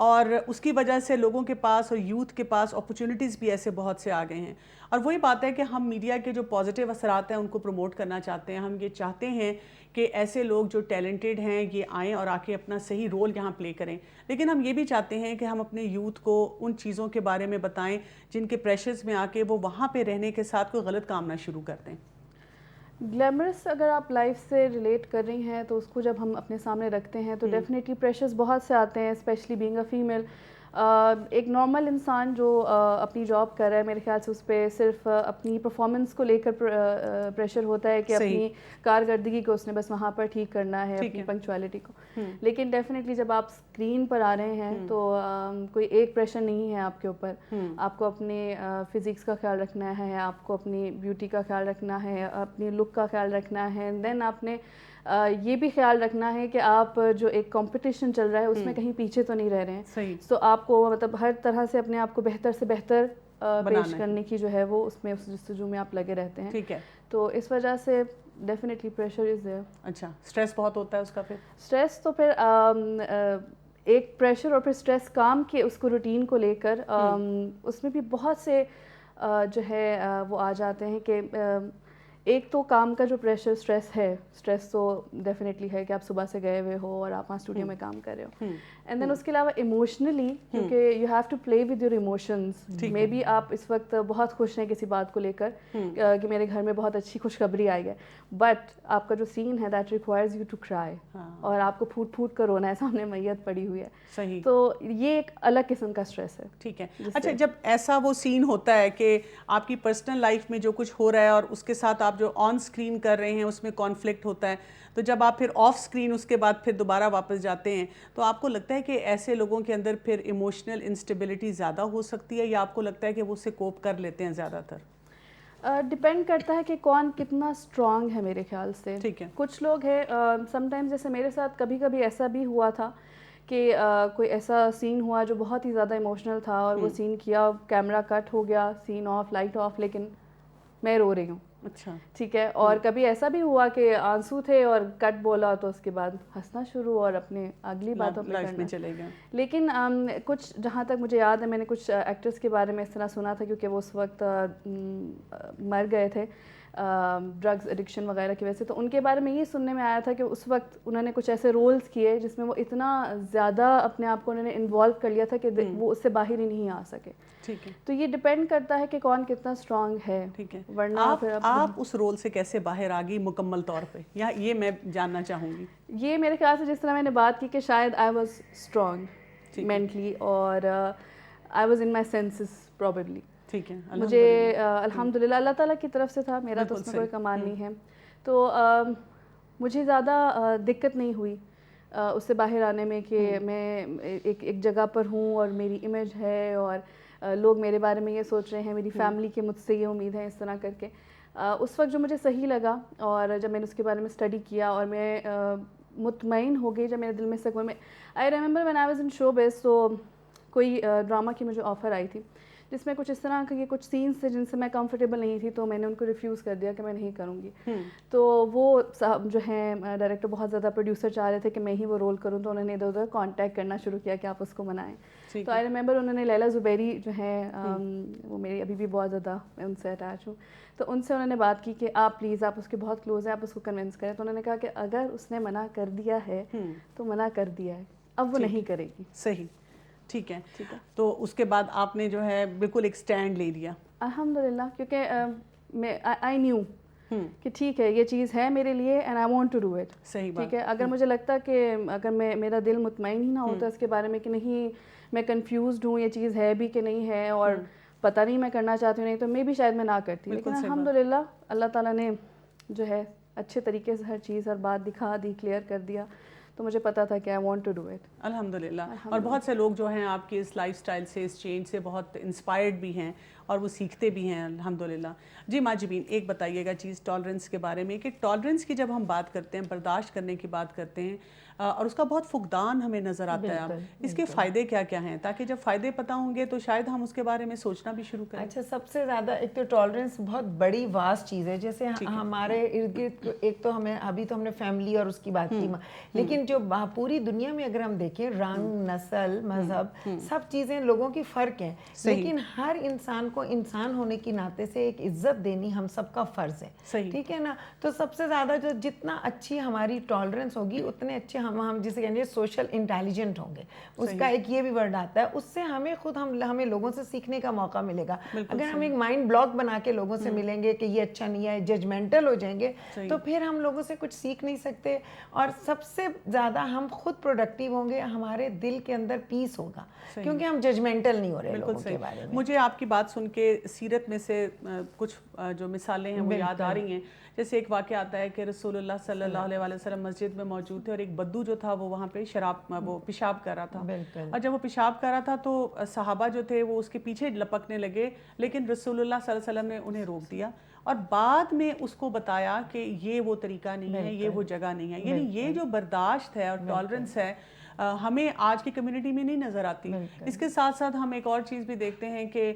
اور اس کی وجہ سے لوگوں کے پاس اور یوتھ کے پاس اپرچونٹیز بھی ایسے بہت سے آ گئے ہیں. اور وہی بات ہے کہ ہم میڈیا کے جو پازیٹیو اثرات ہیں ان کو پروموٹ کرنا چاہتے ہیں. ہم یہ چاہتے ہیں کہ ایسے لوگ جو ٹیلنٹڈ ہیں یہ آئیں اور آ کے اپنا صحیح رول یہاں پلے کریں. لیکن ہم یہ بھی چاہتے ہیں کہ ہم اپنے یوتھ کو ان چیزوں کے بارے میں بتائیں جن کے پریشرز میں آ کے وہ وہاں پہ رہنے کے ساتھ کوئی غلط کام نہ شروع کر دیں. گلیمرس اگر آپ لائف سے ریلیٹ کر رہی ہیں تو اس کو جب ہم اپنے سامنے رکھتے ہیں تو ڈیفینیٹلی پریشرز بہت سے آتے ہیں, اسپیشلی بینگ اے فیمیل. ایک نارمل انسان جو اپنی جاب کر رہا ہے میرے خیال سے اس پہ صرف اپنی پرفارمنس کو لے کر پریشر ہوتا ہے کہ اپنی کارکردگی کو اس نے بس وہاں پر ٹھیک کرنا ہے, اپنی پنکچوالٹی کو. لیکن ڈیفینیٹلی جب آپ اسکرین پر آ رہے ہیں تو کوئی ایک پریشر نہیں ہے آپ کے اوپر. آپ کو اپنے فزکس کا خیال رکھنا ہے, آپ کو اپنی بیوٹی کا خیال رکھنا ہے, اپنی لک کا خیال رکھنا ہے, دین آپ نے یہ بھی خیال رکھنا ہے کہ آپ جو ایک کمپٹیشن چل رہا ہے اس میں کہیں پیچھے تو نہیں رہ رہے ہیں. تو آپ کو مطلب ہر طرح سے اپنے آپ کو بہتر سے بہتر پیش کرنے کی جو ہے وہ اس میں اس جستجو میں آپ لگے رہتے ہیں. ٹھیک ہے. تو اس وجہ سے ڈیفینیٹلی پریشر از دیئر. اچھا, اسٹریس بہت ہوتا ہے اس کا؟ پھر اسٹریس تو پھر ایک پریشر اور پھر اسٹریس کام کے اس کو روٹین کو لے کر اس میں بھی بہت سے جو ہے وہ آ جاتے ہیں کہ ایک تو کام کا جو پریشر اسٹریس ہے, اسٹریس تو ڈیفینیٹلی ہے کہ آپ صبح سے گئے ہوئے ہو اور آپ وہاں اسٹوڈیو میں کام کر رہے ہو. اینڈ دین اس کے علاوہ ایموشنلی, کیونکہ you have to play with your emotions. Maybe آپ اس وقت بہت خوش ہیں کسی بات کو لے کر کہ میرے گھر میں بہت اچھی خوشخبری آئی ہے, بٹ آپ کا جو سین ہے that requires you to cry, اور آپ کو پھوٹ پھوٹ کر رونا ہے, سامنے میت پڑی ہوئی ہے. صحیح. تو یہ ایک الگ قسم کا اسٹریس ہے. ٹھیک ہے. اچھا, جب ایسا وہ سین ہوتا ہے کہ آپ کی پرسنل لائف میں جو کچھ ہو رہا ہے اور اس کے ساتھ آپ جو آن اسکرین کر رہے ہیں اس میں کانفلکٹ ہوتا ہے, تو جب آپ پھر آف اسکرین اس کے بعد پھر دوبارہ واپس جاتے ہیں تو آپ کو لگتا ہے کہ ایسے لوگوں کے اندر پھر ایموشنل انسٹیبلٹی زیادہ ہو سکتی ہے, یا آپ کو لگتا ہے کہ وہ اس سے کوپ کر لیتے ہیں زیادہ تر؟ ڈپینڈ کرتا ہے کہ کون کتنا اسٹرانگ ہے میرے خیال سے. ٹھیک ہے. کچھ لوگ ہیں سم ٹائمز, جیسے میرے ساتھ کبھی کبھی ایسا بھی ہوا تھا کہ کوئی ایسا سین ہوا جو بہت ہی زیادہ ایموشنل تھا اور وہ سین کیا, کیمرہ کٹ ہو گیا, سین آف, لائٹ آف, لیکن میں رو رہی ہوں. اچھا. ٹھیک ہے. اور کبھی ایسا بھی ہوا کہ آنسو تھے اور کٹ بولا تو اس کے بعد ہنسنا شروع اور اپنے اگلی باتوں پہ کرنا چلے گئے. لیکن کچھ جہاں تک مجھے یاد ہے میں نے کچھ ایکٹرس کے بارے میں اس طرح سنا تھا, کیونکہ وہ اس وقت مر گئے تھے ڈرگز ایڈکشن وغیرہ کی وجہ سے, تو ان کے بارے میں یہ سننے میں آیا تھا کہ اس وقت انہوں نے کچھ ایسے رولز کیے جس میں وہ اتنا زیادہ اپنے آپ کو انہوں نے انوالو کر لیا تھا کہ وہ اس سے باہر ہی نہیں آ سکے. ٹھیک ہے. تو یہ ڈپینڈ کرتا ہے کہ کون کتنا اسٹرانگ ہے. ٹھیک ہے. ورنہ آپ اس رول سے کیسے باہر آ گئی مکمل طور پہ, یہ میں جاننا چاہوں گی. یہ میرے خیال سے جس طرح میں نے بات کی کہ شاید آئی واز اسٹرانگ مینٹلی اور I was in my senses probably. ٹھیک ہے. مجھے الحمدللہ اللہ تعالیٰ کی طرف سے تھا, میرا تو اس میں کوئی کمال نہیں ہے. تو مجھے زیادہ دقت نہیں ہوئی اس سے باہر آنے میں کہ میں ایک جگہ پر ہوں اور میری امیج ہے اور لوگ میرے بارے میں یہ سوچ رہے ہیں, میری فیملی کی مجھ سے یہ امید ہے, اس طرح کر کے. اس وقت جو مجھے صحیح لگا اور جب میں نے اس کے بارے میں اسٹڈی کیا اور میں مطمئن ہو گئی, جب میرے دل میں سکون میں, I remember when I was in showbiz, تو کوئی ڈرامہ کی مجھے آفر آئی تھی جس میں کچھ اس طرح کے کچھ سینس تھے جن سے میں کمفرٹیبل نہیں تھی, تو میں نے ان کو ریفیوز کر دیا کہ میں نہیں کروں گی. تو وہ صاحب جو ہیں ڈائریکٹر بہت زیادہ پروڈیوسر چاہ رہے تھے کہ میں ہی وہ رول کروں, تو انہوں نے ادھر ادھر کانٹیکٹ کرنا شروع کیا کہ آپ اس کو منائیں. تو آئی ریممبر انہوں نے لیلا زبیری جو ہیں وہ میری ابھی بھی بہت زیادہ میں ان سے اٹیچ ہوں, تو ان سے انہوں نے بات کی کہ آپ پلیز, آپ اس کے بہت کلوز ہیں, آپ اس کو کنونس کریں. تو انہوں نے کہا کہ اگر اس نے منع کر دیا ہے تو منع کر دیا ہے, اب وہ نہیں کرے گی. صحیح. ٹھیک ہے. تو اس کے بعد آپ نے جو ہے بالکل ایک اسٹینڈ لے لیا. الحمدللہ, کیونکہ میں آئی نیو کہ ٹھیک ہے یہ چیز ہے میرے لیے and I want to do it. صحیح بات. ٹھیک ہے. اگر مجھے لگتا کہ اگر میرا دل مطمئن ہی نہ ہوتا اس کے بارے میں کہ نہیں میں کنفیوزڈ ہوں یہ چیز ہے بھی کہ نہیں ہے اور پتہ نہیں میں کرنا چاہتی ہوں نہیں, تو میں بھی شاید میں نہ کرتی. لیکن الحمدللہ اللہ تعالیٰ نے جو ہے اچھے طریقے سے ہر چیز ہر بات دکھا دی, کلیئر کر دیا, تو مجھے پتا تھا کہ I want to do it. الحمدللہ. اور بہت سے لوگ جو ہیں آپ کی اس لائف سٹائل سے, اس چینج سے بہت انسپائرڈ بھی ہیں اور وہ سیکھتے بھی ہیں الحمدللہ. جی ماجبین, ایک بتائیے گا چیز ٹالرنس کے بارے میں کہ ٹالرنس کی جب ہم بات کرتے ہیں, برداشت کرنے کی بات کرتے ہیں, اور اس کا بہت فقدان ہمیں نظر آتا ہے اب. اس کے فائدے کیا کیا ہیں تاکہ جب فائدے پتہ ہوں گے تو شاید ہم اس کے بارے میں سوچنا بھی شروع کریں. اچھا، سب سے زیادہ ایک تو ٹالرنس بہت بڑی واسٹ چیز ہے. جیسے ہمارے ارد گرد ایک تو ہمیں ابھی تو ہم نے فیملی اور اس کی بات کی، لیکن جو پوری دنیا میں اگر ہم دیکھیں رنگ، نسل، مذہب، سب چیزیں لوگوں کی فرق ہیں، لیکن ہر انسان کو انسان ہونے کی ناطے سے ایک عزت دینی ہم سب کا فرض ہے. ٹھیک ہے نا؟ تو سب سے زیادہ جو جتنا اچھی ہماری ٹالرنس ہوگی اتنے اچھے ہم جسے کہیں گے سوشل انٹیلیجنٹ ہوں گے. اس کا ایک یہ بھی ورڈ آتا ہے. اس سے ہمیں خود ہمیں لوگوں سے سیکھنے کا موقع ملے گا. اگر ہم ایک مائنڈ بلاک بنا کے لوگوں سے ملیں گے کہ یہ اچھا نہیں ہے، ججمنٹل ہو جائیں گے، تو پھر ہم لوگوں سے کچھ سیکھ نہیں سکتے. اور سب سے زیادہ ہم خود پروڈکٹیو ہوں گے، ہمارے دل کے اندر پیس ہوگا کیونکہ ہم ججمنٹل نہیں ہو رہے لوگوں کے بارے میں. مجھے آپ کی بات سن کے سیرت میں سے کچھ جو مثالیں ہیں وہ یاد آ رہی ہیں. جیسے ایک واقعہ آتا ہے کہ رسول اللہ صلی اللہ علیہ وسلم مسجد میں موجود تھے اور ایک بدو جو تھا وہ وہاں پہ وہ پیشاب کر رہا تھا. اور جب وہ پیشاب کر رہا تھا تو صحابہ جو تھے وہ اس کے پیچھے لپکنے لگے، لیکن رسول اللہ صلی اللہ علیہ وسلم نے انہیں روک دیا اور بعد میں اس کو بتایا کہ یہ وہ طریقہ نہیں ہے، یہ وہ جگہ نہیں ہے. یعنی یہ جو برداشت ہے اور ٹالرنس ہے ہمیں آج کی کمیونٹی میں نہیں نظر آتی. اس کے ساتھ ساتھ ہم ایک اور چیز بھی دیکھتے ہیں کہ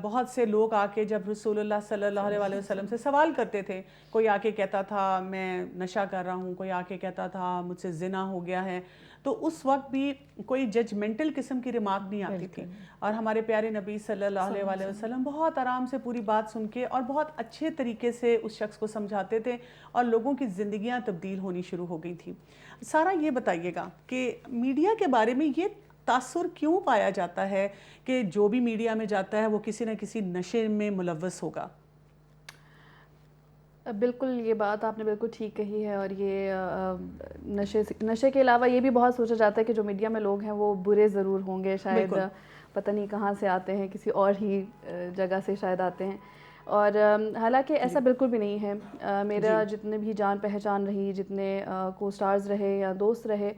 بہت سے لوگ آ کے جب رسول اللہ صلی اللہ علیہ وسلم سے سوال کرتے تھے، کوئی آ کے کہتا تھا میں نشہ کر رہا ہوں، کوئی آ کے کہتا تھا مجھ سے زنا ہو گیا ہے، تو اس وقت بھی کوئی ججمنٹل قسم کی ریمارک نہیں آتی تھی. اور ہمارے پیارے نبی صلی اللہ علیہ وسلم بہت آرام سے پوری بات سن کے اور بہت اچھے طریقے سے اس شخص کو سمجھاتے تھے اور لوگوں کی زندگیاں تبدیل ہونی شروع ہو گئی تھی. سارا یہ بتائیے گا کہ میڈیا کے بارے میں یہ تاثر کیوں پایا جاتا ہے کہ جو بھی میڈیا میں جاتا ہے وہ کسی نہ کسی نشے میں ملوث ہوگا؟ بالکل، یہ بات آپ نے بالکل ٹھیک کہی ہے. اور یہ نشے کے علاوہ یہ بھی بہت سوچا جاتا ہے کہ جو میڈیا میں لوگ ہیں وہ برے ضرور ہوں گے، شاید پتہ نہیں کہاں سے آتے ہیں، کسی اور ہی جگہ سے شاید آتے ہیں. اور حالانکہ ایسا بالکل بھی نہیں ہے. میرا جتنے بھی جان پہچان رہی، جتنے کو اسٹارز رہے یا دوست رہے،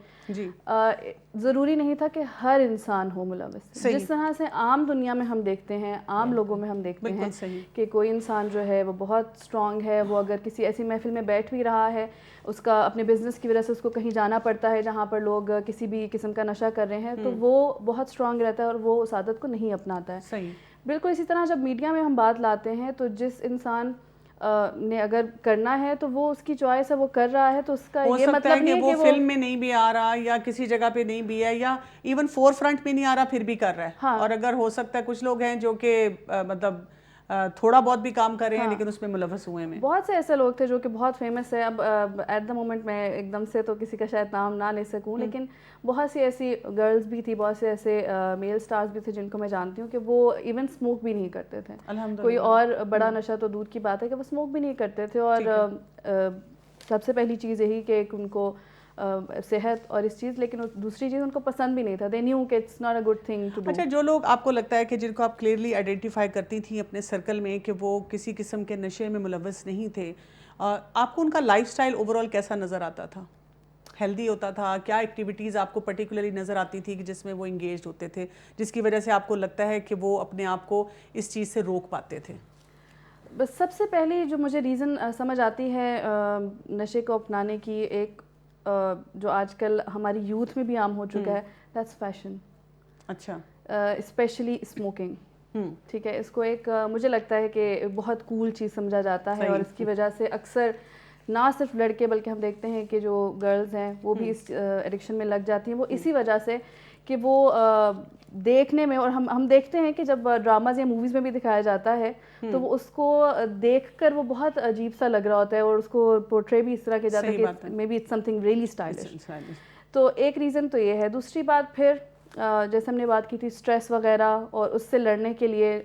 ضروری نہیں تھا کہ ہر انسان ہو ملوث. جس طرح سے عام دنیا میں ہم دیکھتے ہیں، عام لوگوں میں ہم دیکھتے ہیں کہ کوئی انسان جو ہے وہ بہت اسٹرانگ ہے، وہ اگر کسی ایسی محفل میں بیٹھ بھی رہا ہے، اس کا اپنے بزنس کی وجہ سے اس کو کہیں جانا پڑتا ہے جہاں پر لوگ کسی بھی قسم کا نشہ کر رہے ہیں، تو وہ بہت اسٹرانگ رہتا ہے اور وہ اس عادت کو نہیں اپناتا ہے. بالکل اسی طرح جب میڈیا میں ہم بات لاتے ہیں تو جس انسان نے اگر کرنا ہے تو وہ اس کی چوائس ہے، وہ کر رہا ہے، تو اس کا یہ مطلب نہیں ہے کہ وہ فلم میں نہیں بھی آ رہا یا کسی جگہ پہ نہیں بھی ہے یا ایون فور فرنٹ پہ نہیں آ رہا پھر بھی کر رہا ہے. اور اگر ہو سکتا ہے کچھ لوگ ہیں جو کہ مطلب تھوڑا بہت بھی کام کر رہے ہیں لیکن اس میں ملوث ہوئے ہیں. بہت سے ایسے لوگ تھے جو کہ بہت فیمس ہے. اب ایٹ دا مومنٹ میں ایک دم سے تو کسی کا شاید نام نہ لے سکوں، لیکن بہت سی ایسی گرلز بھی تھی، بہت سے ایسے میل سٹارز بھی تھے جن کو میں جانتی ہوں کہ وہ ایون اسموک بھی نہیں کرتے تھے. کوئی اور بڑا نشہ تو دور کی بات ہے کہ وہ اسموک بھی نہیں کرتے تھے. اور سب سے پہلی چیز یہی کہ ان کو صحت اور اس چیز، لیکن دوسری چیز ان کو پسند بھی نہیں تھا. دے نیو کہ it's not a good thing to do. اچھا، جو لوگ آپ کو لگتا ہے کہ جن کو آپ کلیئرلی آئیڈینٹیفائی کرتی تھیں اپنے سرکل میں کہ وہ کسی قسم کے نشے میں ملوث نہیں تھے، آپ کو ان کا لائف سٹائل اوور آل کیسا نظر آتا تھا؟ ہیلدی ہوتا تھا؟ کیا ایکٹیویٹیز آپ کو پرٹیکولرلی نظر آتی تھی کہ جس میں وہ انگیجڈ ہوتے تھے، جس کی وجہ سے آپ کو لگتا ہے کہ وہ اپنے آپ کو اس چیز سے روک پاتے تھے؟ بس سب سے پہلی جو مجھے ریزن سمجھ آتی ہے نشے کو اپنانے کی، ایک جو آج کل ہماری یوتھ میں بھی عام ہو چکا ہے، دیٹس فیشن. اچھا. Especially smoking. ٹھیک ہے، اس کو ایک مجھے لگتا ہے کہ بہت کول چیز سمجھا جاتا ہے، اور اس کی وجہ سے اکثر نہ صرف لڑکے بلکہ ہم دیکھتے ہیں کہ جو گرلز ہیں وہ بھی اس ایڈکشن میں لگ جاتی ہیں. وہ اسی وجہ سے کہ وہ دیکھنے میں، اور ہم دیکھتے ہیں کہ جب ڈراماز یا موویز میں بھی دکھایا جاتا ہے تو وہ اس کو دیکھ کر وہ بہت عجیب سا لگ رہا ہوتا ہے اور اس کو پورٹری بھی اس طرح کیا جاتا ہے کہ maybe it's something really stylish. تو ایک ریزن تو یہ ہے. دوسری بات پھر جیسے ہم نے بات کی تھی اسٹریس وغیرہ، اور اس سے لڑنے کے لیے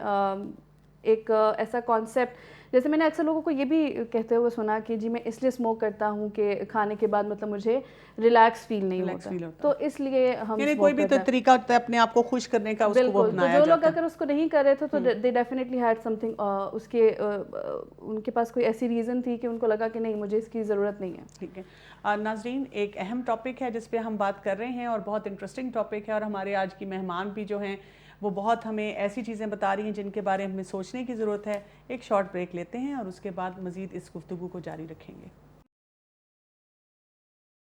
ایک ایسا کانسیپٹ، جیسے میں نے اکثر لوگوں کو یہ بھی کہتے ہوئے سنا کہ جی میں اس لیے اسموک کرتا ہوں کہ کھانے کے بعد مطلب مجھے ریلیکس فیل نہیں ہوتا، تو اس لیے ہم یعنی کوئی بھی طریقہ ہوتا ہے اپنے آپ کو خوش کرنے کا، اس کو وہ اپنایا جاتا ہے. جو لوگ اگر اس کو نہیں کر رہے تھے تو they definitely had something, اس کے ان کے پاس کوئی ایسی ریزن تھی کہ ان کو لگا کہ نہیں مجھے اس کی ضرورت نہیں ہے. ٹھیک ہے ناظرین، ایک اہم ٹاپک ہے جس پہ ہم بات کر رہے ہیں اور بہت انٹرسٹنگ ٹاپک ہے، اور ہمارے آج کی مہمان بھی جو ہیں وہ بہت ہمیں ایسی چیزیں بتا رہی ہیں جن کے بارے میں ہمیں سوچنے کی ضرورت ہے. ایک شارٹ بریک لیتے ہیں اور اس کے بعد مزید اس گفتگو کو جاری رکھیں گے.